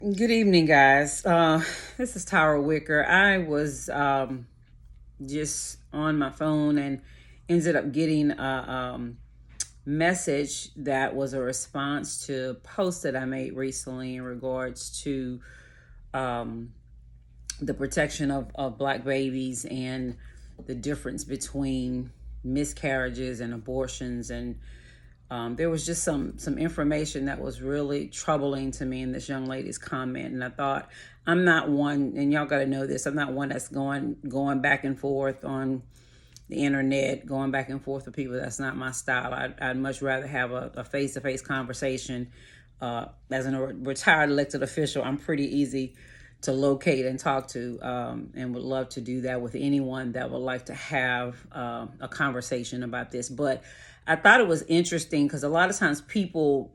Good evening, guys. This is Tara Wicker. I was just on my phone and ended up getting a message that was a response to a post that I made recently in regards to um, the protection of Black babies and the difference between miscarriages and abortions. And there was just some information that was really troubling to me in this young lady's comment, and I thought, I'm not one, and y'all got to know this. I'm not one that's going back and forth on the internet, going back and forth with people. That's not my style. I'd much rather have a face-to-face conversation. As a retired elected official, I'm pretty easy to locate and talk to, and would love to do that with anyone that would like to have a conversation about this. But I thought it was interesting because a lot of times people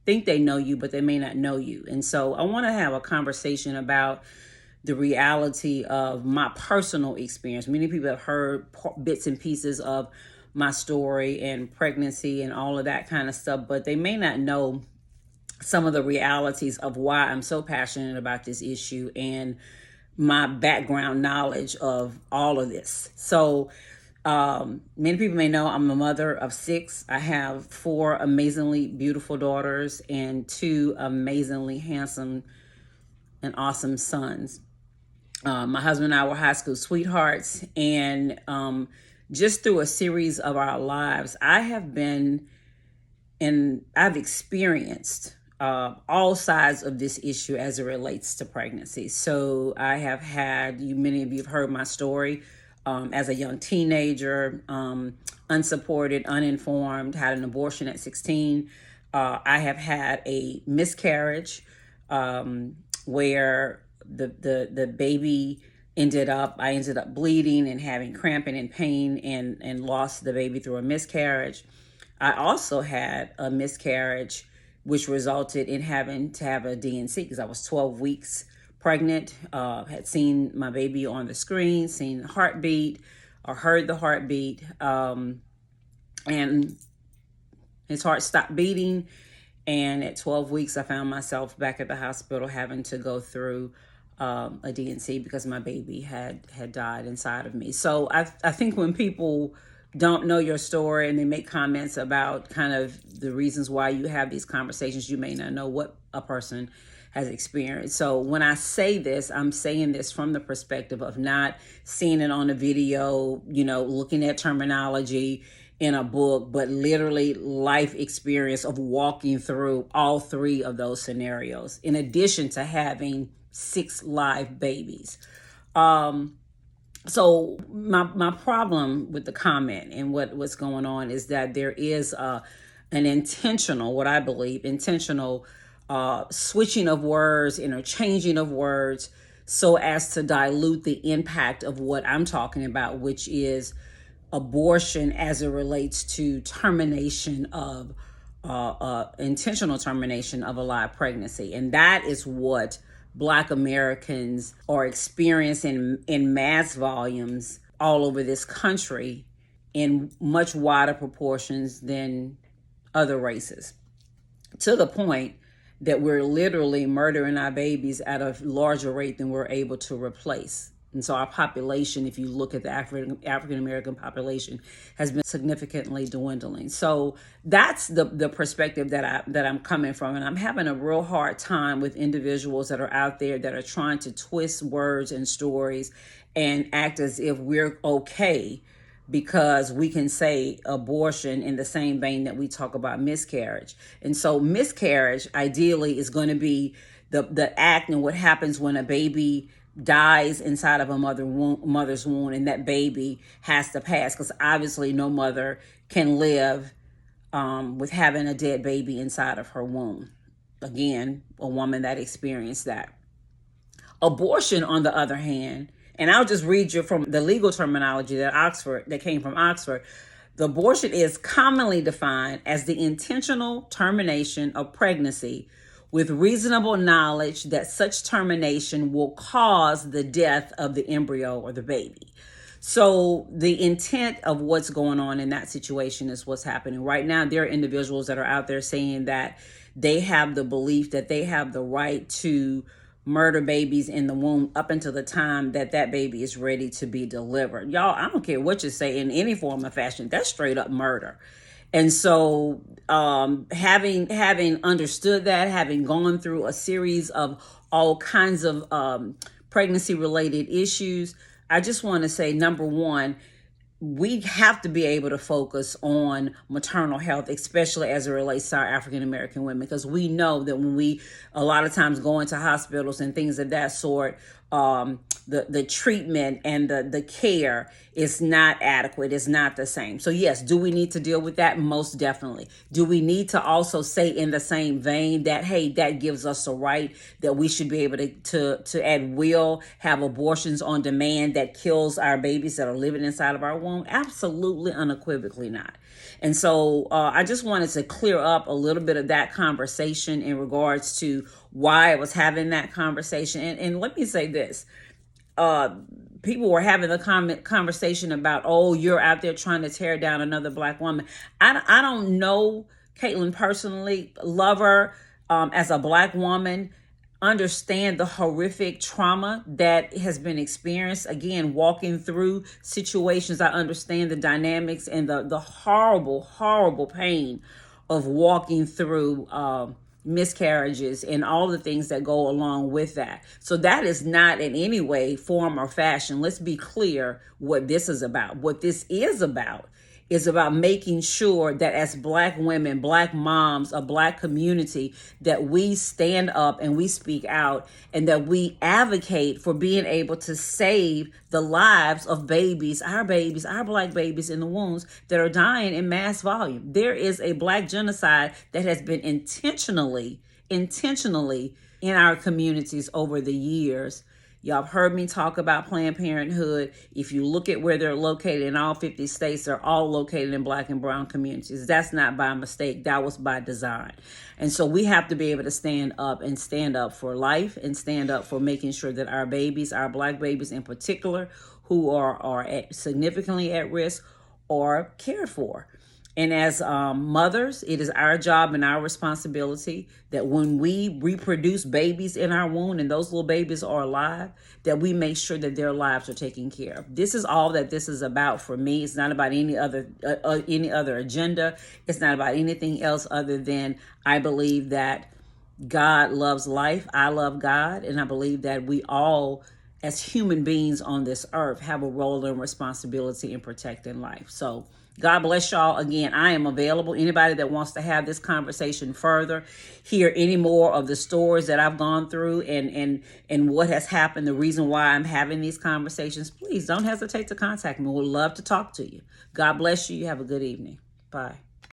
think they know you, but they may not know you. And so I want to have a conversation about the reality of my personal experience. Many people have heard bits and pieces of my story and pregnancy and all of that kind of stuff, but they may not know some of the realities of why I'm so passionate about this issue and my background knowledge of all of this. So many people may know I'm a mother of 6. I have 4 amazingly beautiful daughters and 2 amazingly handsome and awesome sons. My husband and I were high school sweethearts, and just through a series of our lives, I've experienced all sides of this issue as it relates to pregnancy. So I have had, many of you have heard my story. As a young teenager, unsupported, uninformed, had an abortion at 16. I have had a miscarriage where the baby I ended up bleeding and having cramping and pain and lost the baby through a miscarriage. I also had a miscarriage which resulted in having to have a DNC because I was 12 weeks pregnant, had seen my baby on the screen, seen the heartbeat or heard the heartbeat, and his heart stopped beating. And at 12 weeks, I found myself back at the hospital having to go through a DNC because my baby had died inside of me. So I think when people don't know your story and they make comments about kind of the reasons why you have these conversations, you may not know what a person has experienced. So when I say this, I'm saying this from the perspective of not seeing it on a video, looking at terminology in a book, but literally life experience of walking through all 3 of those scenarios, in addition to having 6 live babies. So my problem with the comment and what's going on is that there is an intentional, what I believe, intentional switching of words, interchanging of words, so as to dilute the impact of what I'm talking about, which is abortion as it relates to termination of intentional termination of a live pregnancy. And that is what Black Americans are experiencing in mass volumes all over this country in much wider proportions than other races, to the point that we're literally murdering our babies at a larger rate than we're able to replace. And so our population, if you look at the African-American population, has been significantly dwindling. So that's the perspective that I'm coming from. And I'm having a real hard time with individuals that are out there that are trying to twist words and stories and act as if we're okay because we can say abortion in the same vein that we talk about miscarriage. And so miscarriage ideally is going to be the act and what happens when a baby dies inside of a mother's womb, and that baby has to pass, because obviously no mother can live with having a dead baby inside of her womb. Again, a woman that experienced that. Abortion, on the other hand, and I'll just read you from the legal terminology that came from Oxford. The abortion is commonly defined as the intentional termination of pregnancy with reasonable knowledge that such termination will cause the death of the embryo or the baby. So the intent of what's going on in that situation is what's happening right now. There are individuals that are out there saying that they have the belief that they have the right to murder babies in the womb up until the time that that baby is ready to be delivered. Y'all, I don't care what you say in any form or fashion, that's straight up murder. And so having understood that, having gone through a series of all kinds of pregnancy related issues, I just want to say, number one, we have to be able to focus on maternal health, especially as it relates to our African American women, because we know that when we a lot of times go into hospitals and things of that sort, the treatment and the care is not adequate, is not the same. So yes, do we need to deal with that? Most definitely. Do we need to also say in the same vein that, hey, that gives us a right that we should be able to at will have abortions on demand that kills our babies that are living inside of our womb? Absolutely, unequivocally not. And so I just wanted to clear up a little bit of that conversation in regards to why I was having that conversation. And let me say this. People were having the conversation about, oh, you're out there trying to tear down another Black woman. I don't know Kaitlyn personally, love her as a Black woman, understand the horrific trauma that has been experienced. Again, walking through situations, I understand the dynamics and the horrible, horrible pain of walking through miscarriages and all the things that go along with that. So that is not in any way, form, or fashion. Let's be clear what this is about. What this is about making sure that as Black women, Black moms, a Black community, that we stand up and we speak out and that we advocate for being able to save the lives of babies, our Black babies in the wombs that are dying in mass volume. There is a Black genocide that has been intentionally in our communities over the years. Y'all have heard me talk about Planned Parenthood. If you look at where they're located in all 50 states, they're all located in Black and brown communities. That's not by mistake. That was by design. And so we have to be able to stand up for life and stand up for making sure that our babies, our Black babies in particular, who are significantly at risk, are cared for. And as mothers, it is our job and our responsibility that when we reproduce babies in our womb and those little babies are alive, that we make sure that their lives are taken care of. This is all that this is about for me. It's not about any other agenda. It's not about anything else other than I believe that God loves life. I love God. And I believe that we all, as human beings on this earth, have a role and responsibility in protecting life. So God bless y'all. Again, I am available. Anybody that wants to have this conversation further, hear any more of the stories that I've gone through and what has happened, the reason why I'm having these conversations, please don't hesitate to contact me. We'd love to talk to you. God bless you. You have a good evening. Bye.